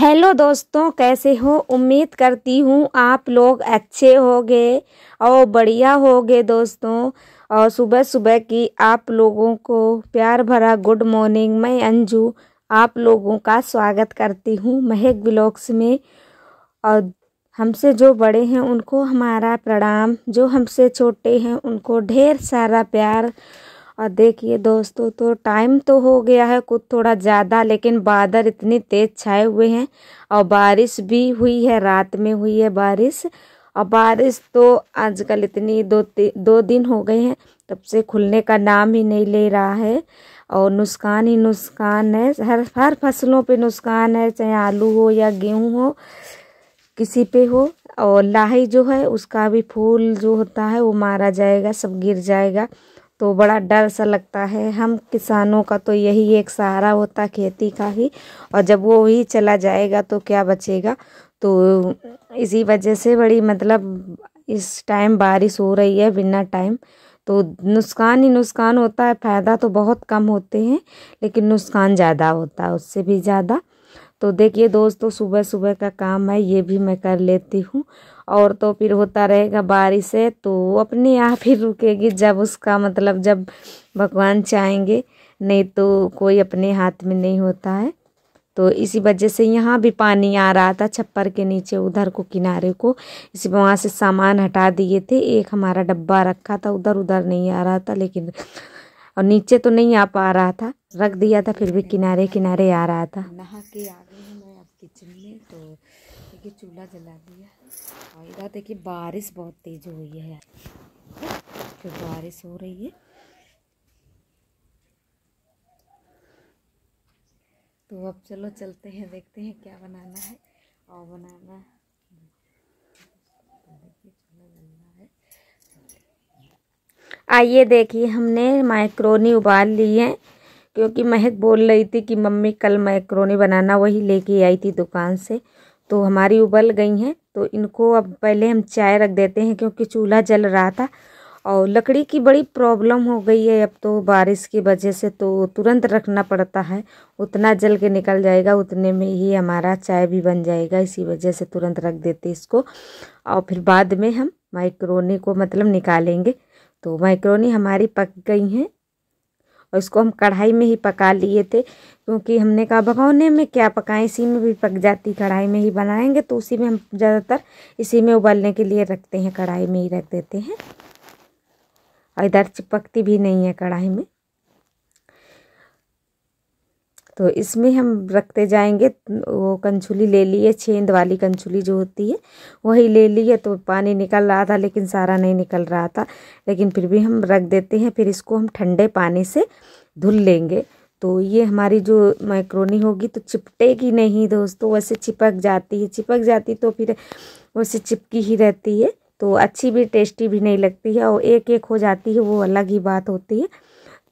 Hello दोस्तों, कैसे हो। उम्मीद करती हूँ आप लोग अच्छे होंगे और बढ़िया होंगे दोस्तों। और सुबह सुबह की आप लोगों को प्यार भरा गुड मॉर्निंग। मैं अंजू आप लोगों का स्वागत करती हूँ महक ब्लॉग्स में। और हमसे जो बड़े हैं उनको हमारा प्रणाम, जो हमसे छोटे हैं उनको ढेर सारा प्यार। और देखिए दोस्तों, तो टाइम तो हो गया है कुछ थोड़ा ज़्यादा, लेकिन बादल इतनी तेज़ छाए हुए हैं और बारिश भी हुई है, रात में हुई है बारिश। और बारिश तो आजकल इतनी दो दिन हो गए हैं तब से खुलने का नाम ही नहीं ले रहा है। और नुकसान ही नुकसान है, हर फसलों पे नुकसान है, चाहे आलू हो या गेहूँ हो, किसी पे हो। और लाही जो है उसका भी फूल जो होता है वो मारा जाएगा, सब गिर जाएगा। तो बड़ा डर सा लगता है। हम किसानों का तो यही एक सहारा होता खेती का ही, और जब वो ही चला जाएगा तो क्या बचेगा। तो इसी वजह से बड़ी इस टाइम बारिश हो रही है बिना टाइम, तो नुकसान ही नुकसान होता है। फ़ायदा तो बहुत कम होते हैं लेकिन नुकसान ज़्यादा होता है, उससे भी ज़्यादा। तो देखिए दोस्तों, सुबह सुबह का काम है, ये भी मैं कर लेती हूँ। और तो फिर होता रहेगा बारिश है तो अपने आप ही रुकेगी, जब उसका जब भगवान चाहेंगे, नहीं तो कोई अपने हाथ में नहीं होता है। तो इसी वजह से यहाँ भी पानी आ रहा था छप्पर के नीचे, उधर को किनारे को। इसी वहाँ से सामान हटा दिए थे, एक हमारा डब्बा रखा था उधर, उधर नहीं आ रहा था लेकिन, और नीचे तो नहीं आ पा रहा था, रख दिया था फिर भी किनारे किनारे आ रहा था। नहा के आ गई हूँ मैं अब किचन में। तो देखिए चूल्हा जला दिया और इधर देखिए बारिश बहुत तेज हुई है, फिर बारिश हो रही है। तो अब चलो चलते हैं, देखते हैं क्या बनाना है। और बनाना देखिए चूल्हा जल रहा है। आइए देखिए, हमने मैक्रोनी उबाल ली है, क्योंकि महक बोल रही थी कि मम्मी कल मैक्रोनी बनाना, वही लेके आई थी दुकान से। तो हमारी उबल गई हैं, तो इनको अब पहले हम चाय रख देते हैं, क्योंकि चूल्हा जल रहा था और लकड़ी की बड़ी प्रॉब्लम हो गई है अब तो बारिश की वजह से। तो तुरंत रखना पड़ता है, उतना जल के निकल जाएगा उतने में ही हमारा चाय भी बन जाएगा। इसी वजह से तुरंत रख देते इसको, और फिर बाद में हम मैक्रोनी को निकालेंगे। तो मैक्रोनी हमारी पक गई हैं और इसको हम कढ़ाई में ही पका लिए थे, क्योंकि हमने कहा भगोने में क्या पकाएं, इसी में भी पक जाती, कढ़ाई में ही बनाएंगे। तो उसी में हम ज़्यादातर इसी में उबालने के लिए रखते हैं, कढ़ाई में ही रख देते हैं। और इधर चिपकती भी नहीं है कढ़ाई में, तो इसमें हम रखते जाएंगे। वो कंछुली ले लिए, छेंद वाली कंछुली जो होती है वही ले लिए। तो पानी निकल रहा था लेकिन सारा नहीं निकल रहा था, लेकिन फिर भी हम रख देते हैं। फिर इसको हम ठंडे पानी से धुल लेंगे। तो ये हमारी जो मैक्रोनी होगी तो चिपटेगी नहीं दोस्तों, वैसे चिपक जाती तो फिर वैसे चिपकी ही रहती है, तो अच्छी भी टेस्टी भी नहीं लगती है। और एक एक हो जाती है, वो अलग ही बात होती है।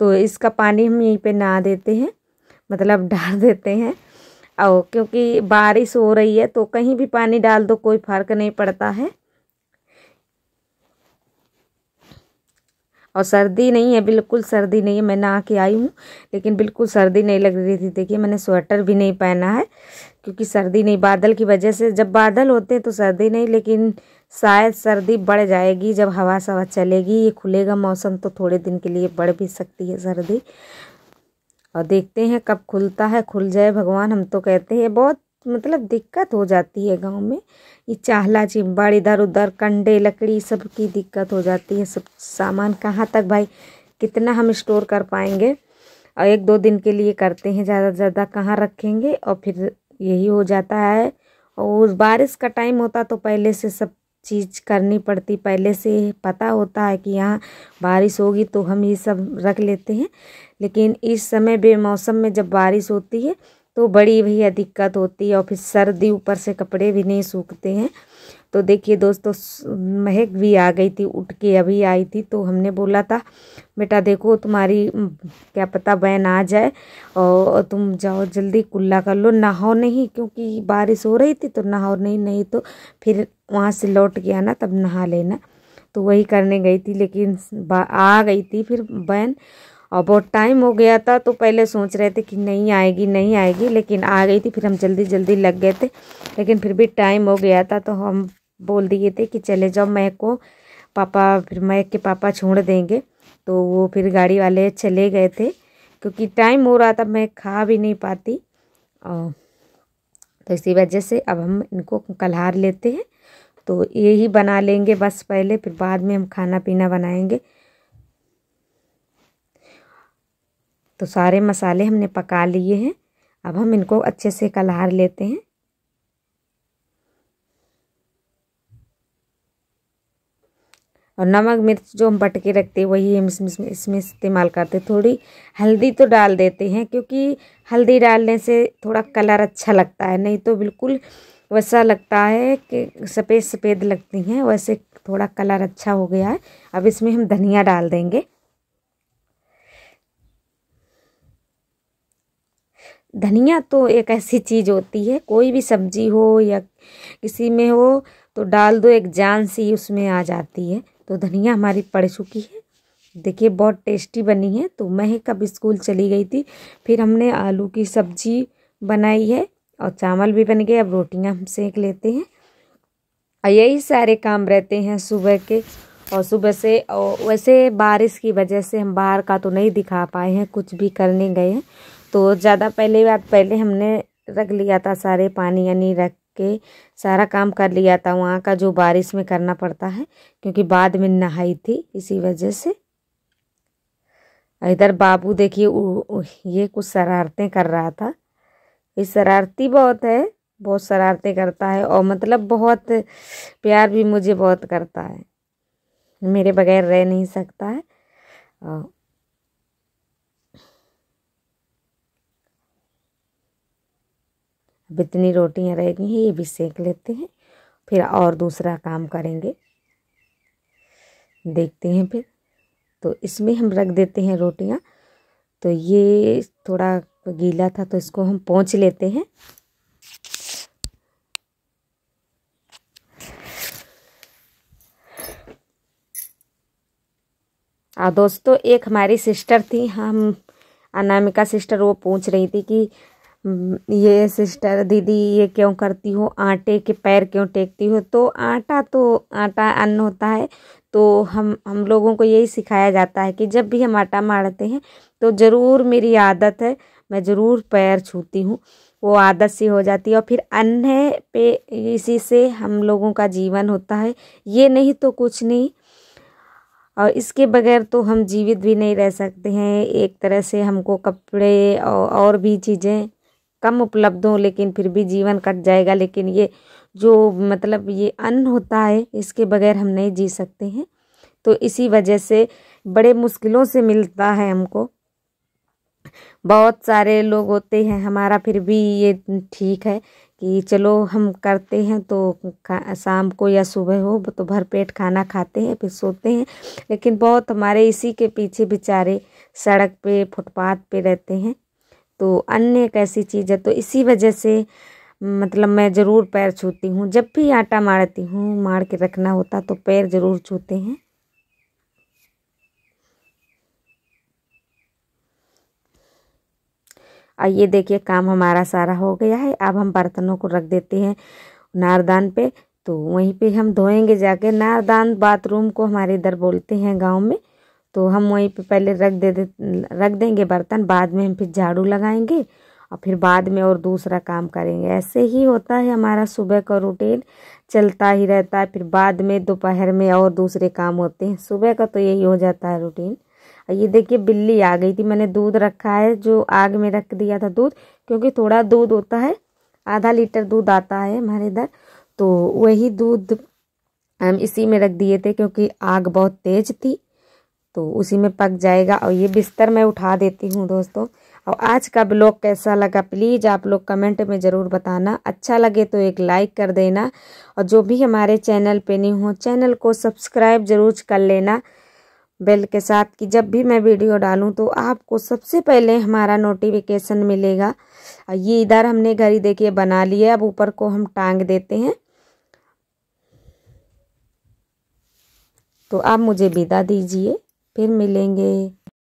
तो इसका पानी हम यहीं पे ना देते हैं, डाल देते हैं। और क्योंकि बारिश हो रही है तो कहीं भी पानी डाल दो कोई फर्क नहीं पड़ता है। और सर्दी नहीं है, बिल्कुल सर्दी नहीं है। मैं नहा के आई हूँ लेकिन बिल्कुल सर्दी नहीं लग रही थी। देखिए मैंने स्वेटर भी नहीं पहना है, क्योंकि सर्दी नहीं, बादल की वजह से। जब बादल होते हैं तो सर्दी नहीं, लेकिन शायद सर्दी बढ़ जाएगी जब हवा सवा चलेगी, ये खुलेगा मौसम तो थोड़े दिन के लिए बढ़ भी सकती है सर्दी। और देखते हैं कब खुलता है, खुल जाए भगवान। हम तो कहते हैं बहुत दिक्कत हो जाती है गांव में, ये चाहला चिंबाड़ इधर उधर कंडे लकड़ी सब की दिक्कत हो जाती है। सब सामान कहाँ तक भाई, कितना हम स्टोर कर पाएंगे। और एक दो दिन के लिए करते हैं, ज़्यादा से ज़्यादा कहाँ रखेंगे। और फिर यही हो जाता है। और बारिश का टाइम होता तो पहले से सब चीज़ करनी पड़ती, पहले से पता होता है कि यहाँ बारिश होगी तो हम ये सब रख लेते हैं। लेकिन इस समय बेमौसम में जब बारिश होती है तो बड़ी भैया दिक्कत होती है, और फिर सर्दी ऊपर से कपड़े भी नहीं सूखते हैं। तो देखिए दोस्तों, महक भी आ गई थी, उठ के अभी आई थी। तो हमने बोला था बेटा देखो तुम्हारी क्या पता बहन आ जाए और तुम जाओ जल्दी कुल्ला कर लो, नहाओ नहीं, क्योंकि बारिश हो रही थी तो नहाओ नहीं, नहीं तो फिर वहाँ से लौट के आना तब नहा लेना। तो वही करने गई थी, लेकिन आ गई थी फिर बहन। और बहुत टाइम हो गया था, तो पहले सोच रहे थे कि नहीं आएगी नहीं आएगी, लेकिन आ गई थी। फिर हम जल्दी जल्दी लग गए थे, लेकिन फिर भी टाइम हो गया था, तो हम बोल दिए थे कि चले जाओ, मैं को पापा, फिर मैं के पापा छोड़ देंगे। तो वो फिर गाड़ी वाले चले गए थे, क्योंकि टाइम हो रहा था, मैं खा भी नहीं पाती। और तो इसी वजह से अब हम इनको कल्हार लेते हैं, तो यही बना लेंगे बस पहले, फिर बाद में हम खाना पीना बनाएंगे। तो सारे मसाले हमने पका लिए हैं, अब हम इनको अच्छे से कल्हार लेते हैं। और नमक मिर्च जो हम बट के रखते हैं वही हम इसमें इस्तेमाल करते हैं। थोड़ी हल्दी तो डाल देते हैं, क्योंकि हल्दी डालने से थोड़ा कलर अच्छा लगता है, नहीं तो बिल्कुल वैसा लगता है कि सफ़ेद सफ़ेद लगती हैं, वैसे थोड़ा कलर अच्छा हो गया है। अब इसमें हम धनिया डाल देंगे। धनिया तो एक ऐसी चीज़ होती है, कोई भी सब्जी हो या किसी में हो तो डाल दो, एक जान सी उसमें आ जाती है। तो धनिया हमारी पड़ चुकी है, देखिए बहुत टेस्टी बनी है। तो मैं कब स्कूल चली गई थी, फिर हमने आलू की सब्जी बनाई है और चावल भी बन गए। अब रोटियां हम सेक लेते हैं, और यही सारे काम रहते हैं सुबह के। और सुबह से, और वैसे बारिश की वजह से हम बाहर का तो नहीं दिखा पाए हैं, कुछ भी करने गए हैं। तो ज़्यादा पहले हमने रख लिया था, सारे पानी यानी रख के सारा काम कर लिया था वहाँ का, जो बारिश में करना पड़ता है, क्योंकि बाद में नहाई थी इसी वजह से। इधर बाबू देखिए ये कुछ शरारतें कर रहा था, ये शरारती बहुत है, बहुत शरारतें करता है, और मतलब बहुत प्यार भी मुझे बहुत करता है, मेरे बगैर रह नहीं सकता है। अब इतनी रोटियां रह गई हैं, ये भी सेक लेते हैं, फिर और दूसरा काम करेंगे, देखते हैं फिर। तो इसमें हम रख देते हैं रोटियां। तो ये थोड़ा गीला था, तो इसको हम पोंछ लेते हैं। दोस्तों, एक हमारी सिस्टर थी, हम अनामिका सिस्टर, वो पूछ रही थी कि ये सिस्टर दीदी ये क्यों करती हो, आटे के पैर क्यों टेकती हो। तो आटा अन्न होता है, तो हम लोगों को यही सिखाया जाता है कि जब भी हम आटा मारते हैं तो ज़रूर, मेरी आदत है, मैं ज़रूर पैर छूती हूँ, वो आदत सी हो जाती है। और फिर अन्न पे, इसी से हम लोगों का जीवन होता है, ये नहीं तो कुछ नहीं, और इसके बगैर तो हम जीवित भी नहीं रह सकते हैं। एक तरह से हमको कपड़े और भी चीज़ें कम उपलब्ध हों, लेकिन फिर भी जीवन कट जाएगा, लेकिन ये जो मतलब ये अन्न होता है, इसके बगैर हम नहीं जी सकते हैं। तो इसी वजह से बड़े मुश्किलों से मिलता है हमको। बहुत सारे लोग होते हैं, हमारा फिर भी ये ठीक है कि चलो हम करते हैं, तो शाम को या सुबह हो तो भर पेट खाना खाते हैं, फिर सोते हैं। लेकिन बहुत हमारे इसी के पीछे बेचारे सड़क पे, फुटपाथ पे रहते हैं। तो अन्य एक ऐसी चीज़ है, तो इसी वजह से मतलब मैं ज़रूर पैर छूती हूँ, जब भी आटा मारती हूँ, मार के रखना होता तो पैर ज़रूर छूते हैं। और ये देखिए काम हमारा सारा हो गया है। अब हम बर्तनों को रख देते हैं नारदान पे, तो वहीं पे हम धोएंगे जाके। नारदान बाथरूम को हमारे इधर बोलते हैं गांव में। तो हम वहीं पे पहले रख देंगे बर्तन, बाद में हम फिर झाड़ू लगाएंगे, और फिर बाद में और दूसरा काम करेंगे। ऐसे ही होता है हमारा सुबह का रूटीन, चलता ही रहता है। फिर बाद में दोपहर में और दूसरे काम होते हैं, सुबह का तो यही हो जाता है रूटीन। ये देखिए बिल्ली आ गई थी, मैंने दूध रखा है, जो आग में रख दिया था दूध, क्योंकि थोड़ा दूध होता है, आधा लीटर दूध आता है हमारे इधर, तो वही दूध हम इसी में रख दिए थे, क्योंकि आग बहुत तेज थी, तो उसी में पक जाएगा। और ये बिस्तर मैं उठा देती हूँ दोस्तों। और आज का ब्लॉग कैसा लगा प्लीज़ आप लोग कमेंट में ज़रूर बताना, अच्छा लगे तो एक लाइक कर देना, और जो भी हमारे चैनल पे नहीं हो चैनल को सब्सक्राइब ज़रूर कर लेना बेल के साथ, कि जब भी मैं वीडियो डालूं तो आपको सबसे पहले हमारा नोटिफिकेशन मिलेगा। ये इधर हमने घड़ी देखिए बना लिया, अब ऊपर को हम टांग देते हैं। तो आप मुझे विदा दीजिए, फिर मिलेंगे।